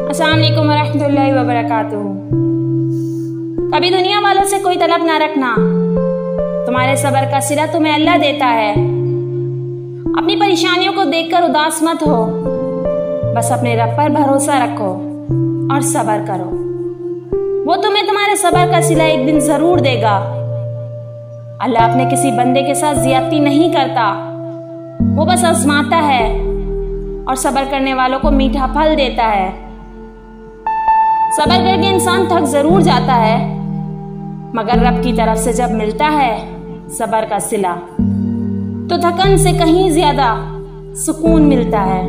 अस्सलाम वालेकुम वरहमतुल्लाहि वबरकातुहू। कभी दुनिया वालों से कोई तलब ना रखना, तुम्हारे सब्र का सिला तुम्हें अल्लाह देता है। अपनी परेशानियों को देखकर उदास मत हो, बस अपने रब पर भरोसा रखो और सब्र करो। वो तुम्हें तुम्हारे सब्र का सिला एक दिन जरूर देगा। अल्लाह अपने किसी बंदे के साथ ज्यादती नहीं करता, वो बस आजमाता है और सब्र करने वालों को मीठा फल देता है। सब्र करके इंसान थक जरूर जाता है, मगर रब की तरफ से जब मिलता है सब्र का सिला तो थकन से कहीं ज्यादा सुकून मिलता है।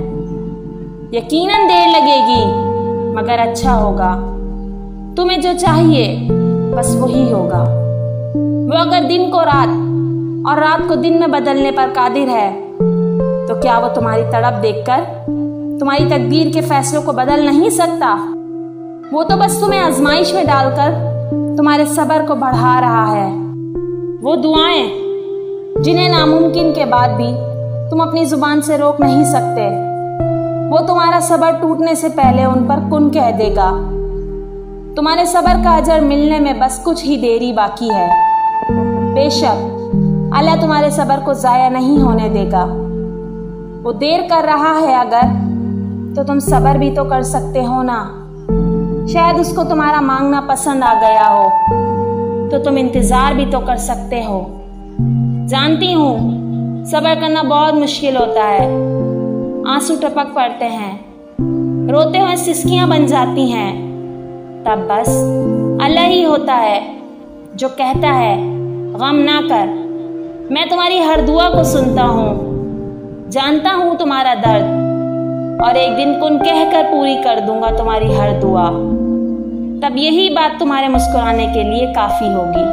यकीनन देर लगेगी मगर अच्छा होगा। तुम्हें जो चाहिए बस वही होगा। वो अगर दिन को रात और रात को दिन में बदलने पर कादिर है, तो क्या वो तुम्हारी तड़प देखकर तुम्हारी तकदीर के फैसलों को बदल नहीं सकता? वो तो बस तुम्हें आजमाइश में डालकर तुम्हारे सब्र को बढ़ा रहा है। वो दुआएं जिन्हें नामुमकिन के बाद भी तुम अपनी जुबान से रोक नहीं सकते, वो तुम्हारा सब्र टूटने से पहले उन पर कुन कह देगा। तुम्हारे सब्र का अजर मिलने में बस कुछ ही देरी बाकी है। बेशक अल्लाह तुम्हारे सब्र को जाया नहीं होने देगा। वो देर कर रहा है अगर, तो तुम सब्र भी तो कर सकते हो ना। शायद उसको तुम्हारा मांगना पसंद आ गया हो, तो तुम इंतजार भी तो कर सकते हो। जानती हूँ सब्र करना बहुत मुश्किल होता है। आंसू टपक पड़ते हैं, रोते हुए सिसकियां बन जाती हैं। तब बस अल्लाह ही होता है जो कहता है गम ना कर, मैं तुम्हारी हर दुआ को सुनता हूँ, जानता हूँ तुम्हारा दर्द, और एक दिन कुन कहकर पूरी कर दूंगा तुम्हारी हर दुआ। तब यही बात तुम्हारे मुस्कुराने के लिए काफी होगी।